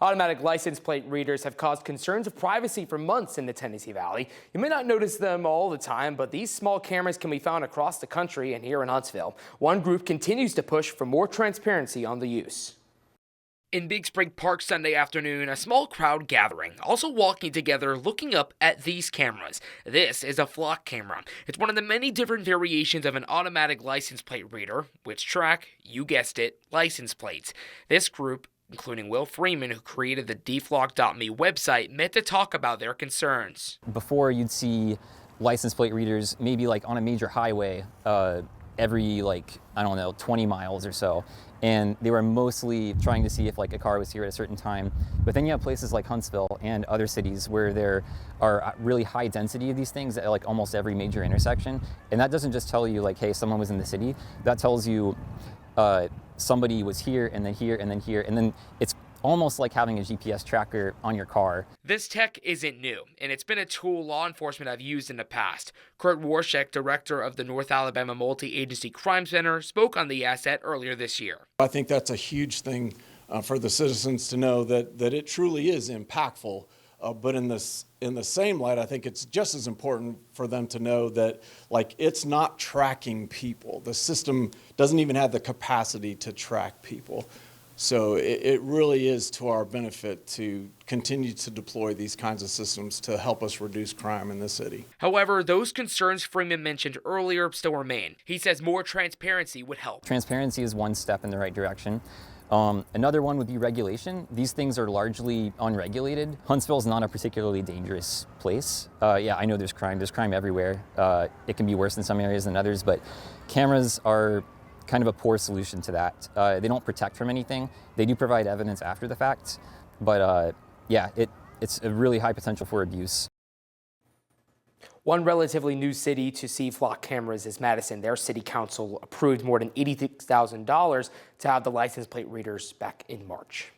Automatic license plate readers have caused concerns of privacy for months in the Tennessee Valley. You may not notice them all the time, but these small cameras can be found across the country and here in Huntsville. One group continues to push for more transparency on the use. In Big Spring Park Sunday afternoon, a small crowd gathering, also walking together looking up at these cameras. This is a flock camera. It's one of the many different variations of an automatic license plate reader, which track, you guessed it, license plates. This group, including Will Freeman, who created the dflock.me website, met to talk about their concerns. Before, you'd see license plate readers maybe like on a major highway every 20 miles or so. And they were mostly trying to see if a car was here at a certain time. But then you have places like Huntsville and other cities where there are really high density of these things at almost every major intersection. And that doesn't just tell you hey, someone was in the city. That tells you somebody was here and then here and then here. And then it's almost like having a GPS tracker on your car. This tech isn't new, and it's been a tool law enforcement have used in the past. Kurt Warshek, director of the North Alabama Multi-Agency Crime Center, spoke on the asset earlier this year. I think that's a huge thing for the citizens to know that it truly is impactful. But in the same light, I think it's just as important for them to know that it's not tracking people. The system doesn't even have the capacity to track people. So it really is to our benefit to continue to deploy these kinds of systems to help us reduce crime in the city. However, those concerns Freeman mentioned earlier still remain. He says more transparency would help. Transparency is one step in the right direction. Another one would be regulation. These things are largely unregulated. Huntsville is not a particularly dangerous place. Yeah, I know there's crime. There's crime everywhere. It can be worse in some areas than others, but cameras are kind of a poor solution to that. They don't protect from anything. They do provide evidence after the fact, but yeah, it's a really high potential for abuse. One relatively new city to see flock cameras is Madison. Their city council approved more than $86,000 to have the license plate readers back in March.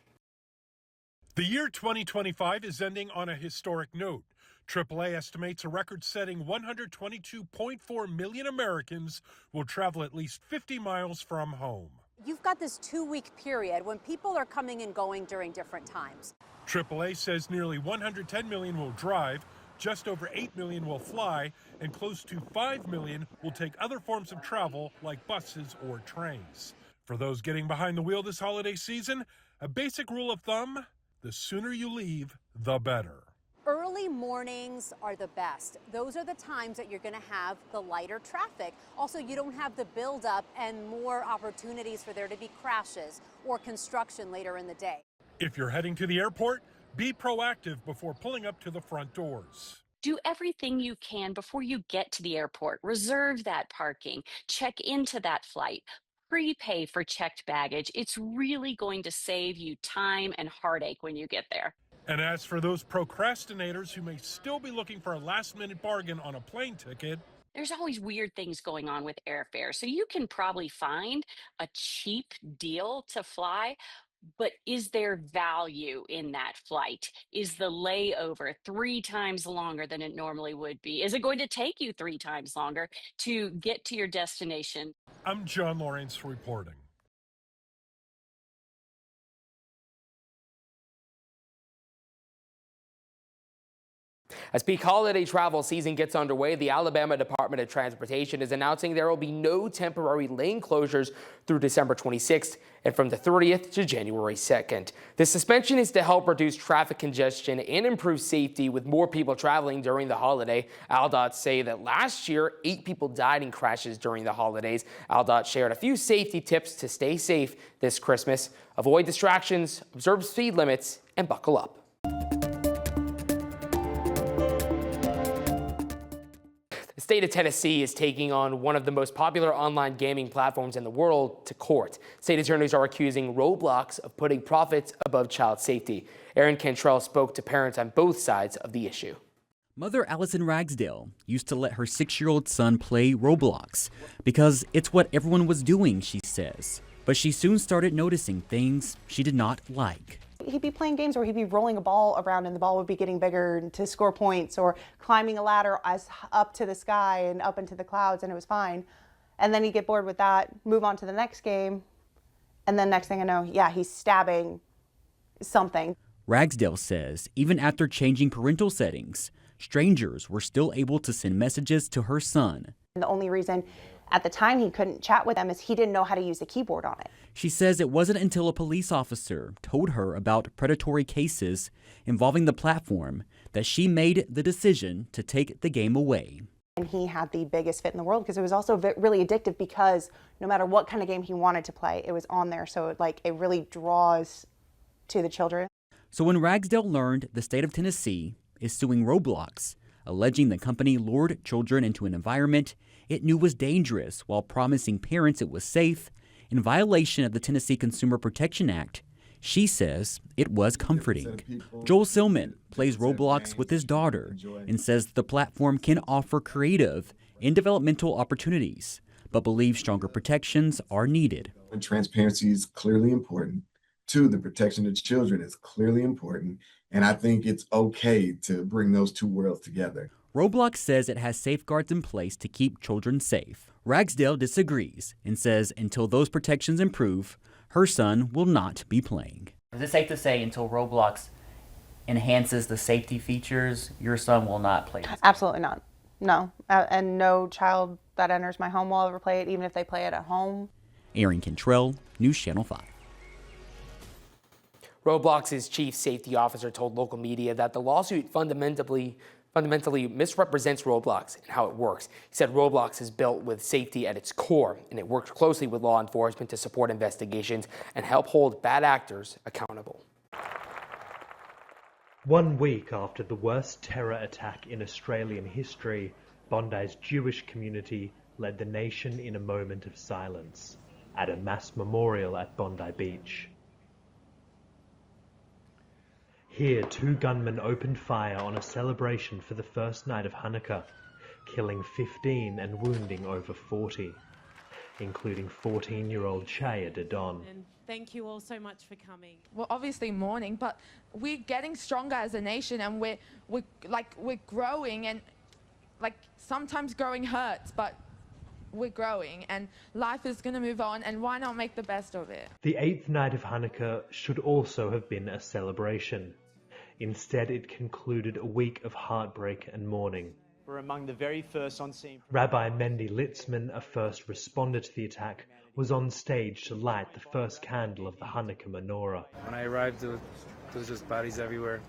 The year 2025 is ending on a historic note. AAA estimates a record-setting 122.4 million Americans will travel at least 50 miles from home. You've got this 2-week period when people are coming and going during different times. AAA says nearly 110 million will drive, just over 8 million will fly, and close to 5 million will take other forms of travel like buses or trains. For those getting behind the wheel this holiday season, a basic rule of thumb: the sooner you leave, the better. Early mornings are the best. Those are the times that you're going to have the lighter traffic. Also, you don't have the buildup and more opportunities for there to be crashes or construction later in the day. If you're heading to the airport, be proactive before pulling up to the front doors. Do everything you can before you get to the airport. Reserve that parking. Check into that flight. Prepay for checked baggage. It's really going to save you time and heartache when you get there. And as for those procrastinators who may still be looking for a last-minute bargain on a plane ticket, there's always weird things going on with airfare, so you can probably find a cheap deal to fly. But is there value in that flight? Is the layover 3 times longer than it normally would be? Is it going to take you 3 times longer to get to your destination? I'm John Lawrence reporting. As peak holiday travel season gets underway, the Alabama Department of Transportation is announcing there will be no temporary lane closures through December 26th and from the 30th to January 2nd. The suspension is to help reduce traffic congestion and improve safety with more people traveling during the holiday. AlDOT say that last year, 8 people died in crashes during the holidays. AlDOT shared a few safety tips to stay safe this Christmas. Avoid distractions, observe speed limits, and buckle up. The state of Tennessee is taking on one of the most popular online gaming platforms in the world to court. State attorneys are accusing Roblox of putting profits above child safety. Aaron Cantrell spoke to parents on both sides of the issue. Mother Allison Ragsdale used to let her 6-year-old son play Roblox because it's what everyone was doing, she says. But she soon started noticing things she did not like. He'd be playing games where he'd be rolling a ball around and the ball would be getting bigger to score points, or climbing a ladder up to the sky and up into the clouds, and it was fine. And then he'd get bored with that, move on to the next game, and then next thing I know, yeah, he's stabbing something. Ragsdale says even after changing parental settings, strangers were still able to send messages to her son. The only reason at the time he couldn't chat with them is he didn't know how to use the keyboard on it. She says it wasn't until a police officer told her about predatory cases involving the platform that she made the decision to take the game away. And he had the biggest fit in the world because it was also really addictive, because no matter what kind of game he wanted to play, it was on there. So it really draws to the children. So when Ragsdale learned the state of Tennessee is suing Roblox, alleging the company lured children into an environment it knew was dangerous while promising parents it was safe, in violation of the Tennessee Consumer Protection Act, she says it was comforting. Joel Silman plays Roblox with his daughter and says the platform can offer creative and developmental opportunities, but believes stronger protections are needed. And transparency is clearly important. Two, the protection of children is clearly important. And I think it's okay to bring those two worlds together. Roblox says it has safeguards in place to keep children safe. Ragsdale disagrees and says until those protections improve, her son will not be playing. Is it safe to say until Roblox enhances the safety features, your son will not play this? Absolutely not. No. And no child that enters my home will ever play it, even if they play it at home. Aaron Cantrell, News Channel 5. Roblox's chief safety officer told local media that the lawsuit fundamentally misrepresents Roblox and how it works. He said Roblox is built with safety at its core, and it works closely with law enforcement to support investigations and help hold bad actors accountable. 1 week after the worst terror attack in Australian history, Bondi's Jewish community led the nation in a moment of silence at a mass memorial at Bondi Beach. Here, 2 gunmen opened fire on a celebration for the first night of Hanukkah, killing 15 and wounding over 40, including 14-year-old Chaya Dodon. And thank you all so much for coming. We're obviously mourning, but we're getting stronger as a nation, and we're growing, and sometimes growing hurts, but we're growing, and life is going to move on, and why not make the best of it? The 8th night of Hanukkah should also have been a celebration. Instead, it concluded a week of heartbreak and mourning. We're among the very first on scene. Rabbi Mendy Litzman, a first responder to the attack, was on stage to light the first candle of the Hanukkah menorah. When I arrived, there was just bodies everywhere.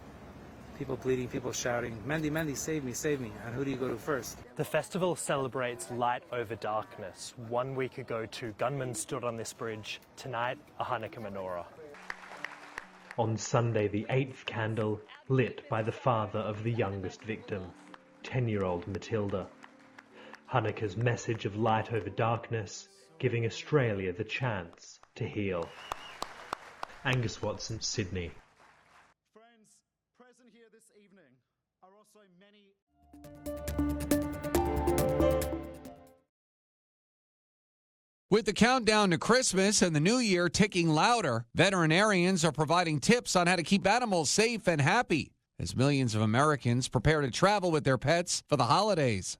People bleeding, people shouting, "Mendy, Mendy, save me, save me." And who do you go to first? The festival celebrates light over darkness. 1 week ago, 2 gunmen stood on this bridge. Tonight, a Hanukkah menorah. On Sunday, the 8th candle lit by the father of the youngest victim, 10-year-old Matilda. Hanukkah's message of light over darkness, giving Australia the chance to heal. Angus Watson, Sydney. Friends, present here this evening are also many... With the countdown to Christmas and the New Year ticking louder, veterinarians are providing tips on how to keep animals safe and happy as millions of Americans prepare to travel with their pets for the holidays.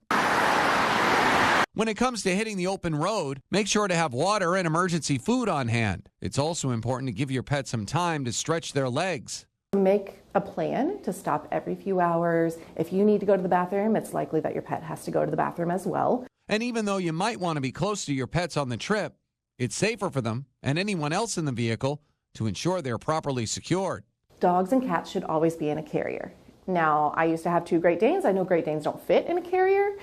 When it comes to hitting the open road, make sure to have water and emergency food on hand. It's also important to give your pet some time to stretch their legs. Make a plan to stop every few hours. If you need to go to the bathroom, it's likely that your pet has to go to the bathroom as well. And even though you might want to be close to your pets on the trip, it's safer for them and anyone else in the vehicle to ensure they're properly secured. Dogs and cats should always be in a carrier. Now, I used to have 2 Great Danes. I know Great Danes don't fit in a carrier,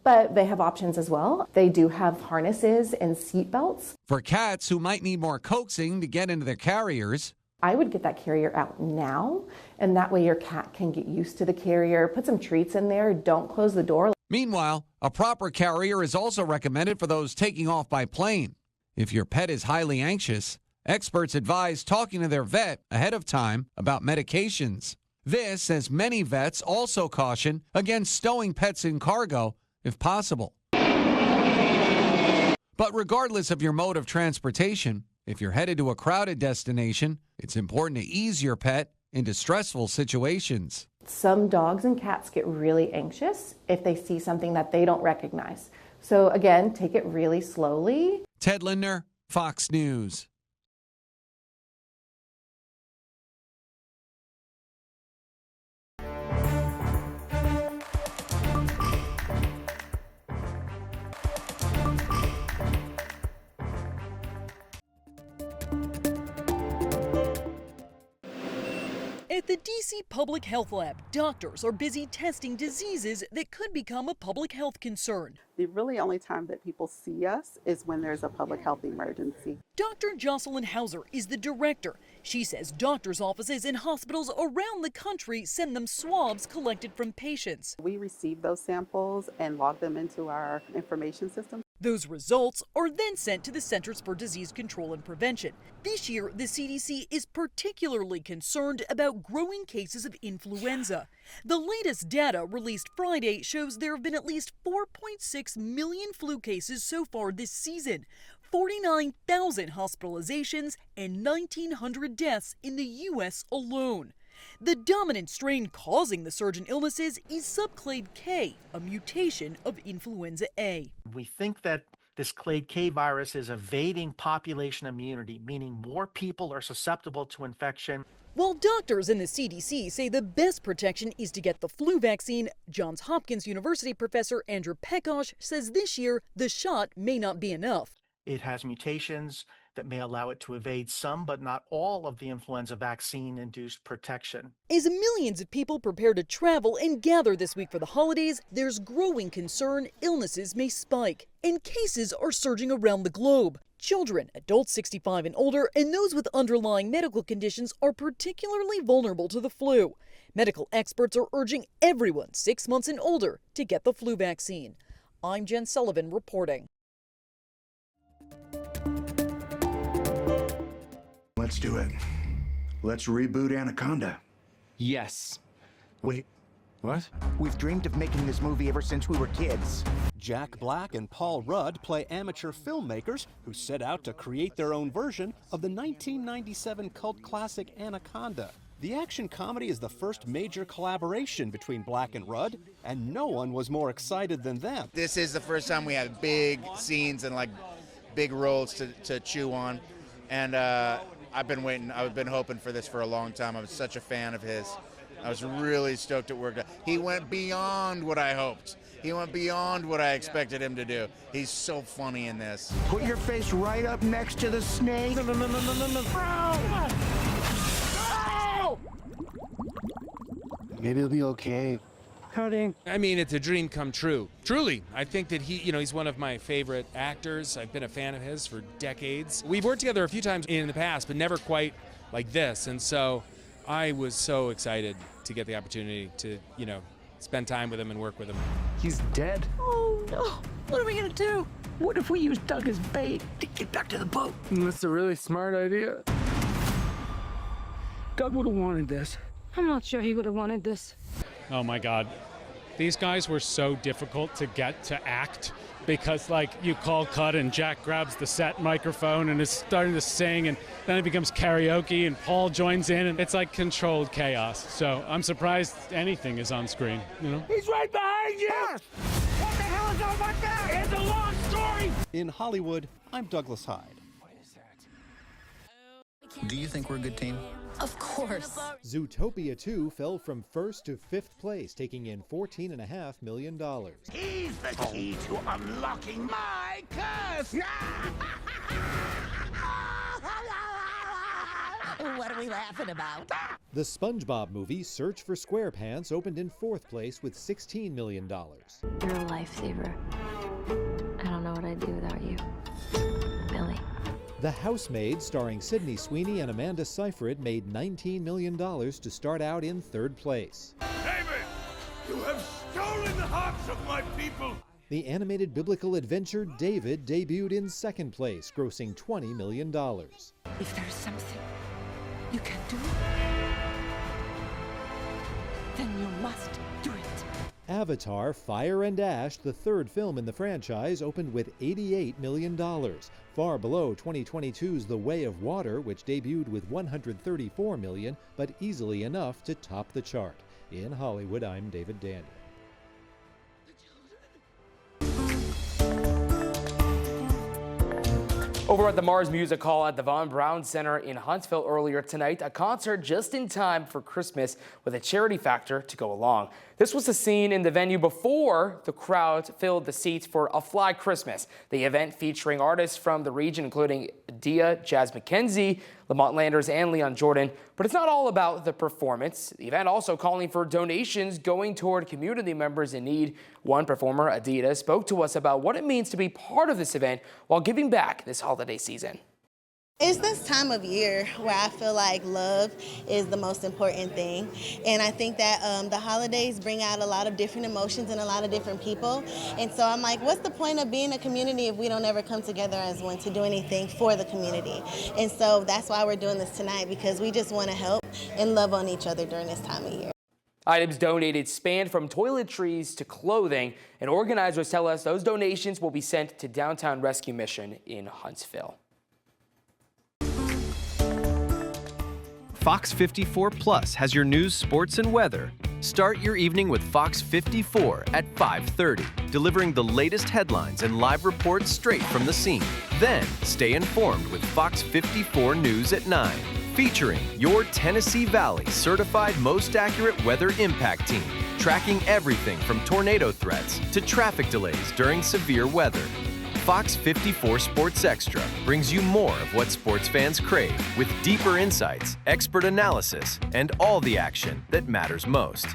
but they have options as well. They do have harnesses and seat belts. For cats who might need more coaxing to get into their carriers, I would get that carrier out now, and that way your cat can get used to the carrier. Put some treats in there. Don't close the door. Meanwhile, a proper carrier is also recommended for those taking off by plane. If your pet is highly anxious, experts advise talking to their vet ahead of time about medications. This, as many vets also caution against stowing pets in cargo if possible. But regardless of your mode of transportation, if you're headed to a crowded destination, it's important to ease your pet into stressful situations. Some dogs and cats get really anxious if they see something that they don't recognize. So again, take it really slowly. Ted Lindner, Fox News. At the DC Public Health Lab, doctors are busy testing diseases that could become a public health concern. The really only time that people see us is when there's a public health emergency. Dr. Jocelyn Hauser is the director. She says doctors' offices and hospitals around the country send them swabs collected from patients. We receive those samples and log them into our information system. Those results are then sent to the Centers for Disease Control and Prevention. This year, the CDC is particularly concerned about growing cases of influenza. The latest data released Friday shows there have been at least 4.6 million flu cases so far this season, 49,000 hospitalizations, and 1,900 deaths in the U.S. alone. The dominant strain causing the surge in illnesses is subclade K, a mutation of influenza A. We think that this clade K virus is evading population immunity, meaning more people are susceptible to infection. While doctors in the CDC say the best protection is to get the flu vaccine, Johns Hopkins University professor Andrew Pekosh says this year the shot may not be enough. It has mutations that may allow it to evade some, but not all, of the influenza vaccine-induced protection. As millions of people prepare to travel and gather this week for the holidays, there's growing concern illnesses may spike, and cases are surging around the globe. Children, adults 65 and older, and those with underlying medical conditions are particularly vulnerable to the flu. Medical experts are urging everyone 6 months and older to get the flu vaccine. I'm Jen Sullivan reporting. Let's do it. Let's reboot Anaconda. Yes. Wait, what? We've dreamed of making this movie ever since we were kids. Jack Black and Paul Rudd play amateur filmmakers who set out to create their own version of the 1997 cult classic Anaconda. The action comedy is the first major collaboration between Black and Rudd, and no one was more excited than them. This is the first time we had big scenes and like big roles to chew on, and I've been waiting. I've been hoping for this for a long time. I was such a fan of his. I was really stoked it worked out. He went beyond what I hoped. He went beyond what I expected him to do. He's so funny in this. Put your face right up next to the snake. No. Maybe it'll be okay. Cutting. I mean, it's a dream come true. Truly, I think that he's one of my favorite actors. I've been a fan of his for decades. We've worked together a few times in the past, but never quite like this. And so I was so excited to get the opportunity to, spend time with him and work with him. He's dead. Oh, no. What are we going to do? What if we use Doug as bait to get back to the boat? That's a really smart idea. Doug would have wanted this. I'm not sure he would have wanted this. Oh my God. These guys were so difficult to get to act because you call cut and Jack grabs the set microphone and is starting to sing and then it becomes karaoke and Paul joins in and it's like controlled chaos. So I'm surprised anything is on screen, He's right behind you! What the hell is all about that? It's a long story! In Hollywood, I'm Douglas Hyde. Do you think we're a good team? Of course. Zootopia 2 fell from 1st to 5th place, taking in $14.5 million. He's the key to unlocking my curse! What are we laughing about? The SpongeBob movie, Search for SquarePants, opened in 4th place with $16 million. You're a lifesaver. I don't know what I'd do without you. Billy. The Housemaid, starring Sydney Sweeney and Amanda Seyfried, made $19 million to start out in 3rd place. David, you have stolen the hearts of my people! The animated biblical adventure David debuted in 2nd place, grossing $20 million. If there's something you can do, then you must do it. Avatar: Fire and Ash, the 3rd film in the franchise, opened with $88 million, far below 2022's The Way of Water, which debuted with $134 million, but easily enough to top the chart. In Hollywood, I'm David Daniel. Over at the Mars Music Hall at the Von Braun Center in Huntsville earlier tonight, a concert just in time for Christmas with a charity factor to go along. This was the scene in the venue before the crowd filled the seats for A Fly Christmas, the event featuring artists from the region, including Dia, Jazz McKenzie, Lamont Landers, and Leon Jordan. But it's not all about the performance. The event also calling for donations going toward community members in need. One performer, Adidas, spoke to us about what it means to be part of this event while giving back this holiday season. It's this time of year where I feel like love is the most important thing. And I think that the holidays bring out a lot of different emotions in a lot of different people. And so I'm like, what's the point of being a community if we don't ever come together as one to do anything for the community? And so that's why we're doing this tonight, because we just want to help and love on each other during this time of year. Items donated spanned from toiletries to clothing, and organizers tell us those donations will be sent to Downtown Rescue Mission in Huntsville. Fox 54 Plus has your news, sports, and weather. Start your evening with Fox 54 at 5:30, delivering the latest headlines and live reports straight from the scene. Then stay informed with Fox 54 News at 9, featuring your Tennessee Valley certified most accurate weather impact team, tracking everything from tornado threats to traffic delays during severe weather. Fox 54 Sports Extra brings you more of what sports fans crave, with deeper insights, expert analysis, and all the action that matters most.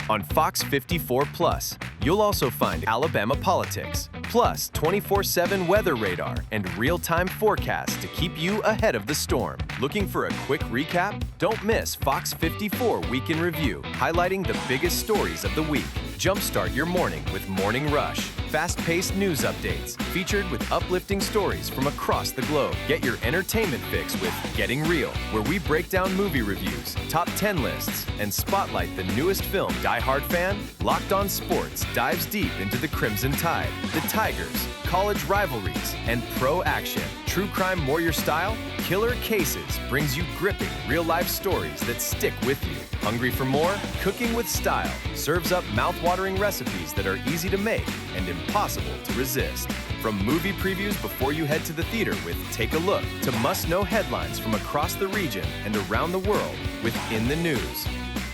On Fox 54 Plus, you'll also find Alabama politics, plus 24/7 weather radar and real-time forecasts to keep you ahead of the storm. Looking for a quick recap? Don't miss Fox 54 Week in Review, highlighting the biggest stories of the week. Jumpstart your morning with Morning Rush. Fast-paced news updates featured with uplifting stories from across the globe. Get your entertainment fix with Getting Real, where we break down movie reviews, top 10 lists, and spotlight the newest film. Die Hard fan? Locked On Sports dives deep into the Crimson Tide, the Tigers, college rivalries, and pro action. True crime warrior style? Killer Cases brings you gripping real-life stories that stick with you. Hungry for more? Cooking with Style serves up mouth-watering recipes that are easy to make and impossible to resist. From movie previews before you head to the theater with Take a Look to must-know headlines from across the region and around the world with In the News.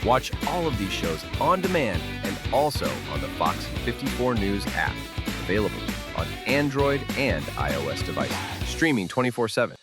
Watch all of these shows on demand and also on the Fox 54 News app. Available on Android and iOS devices. Streaming 24/7.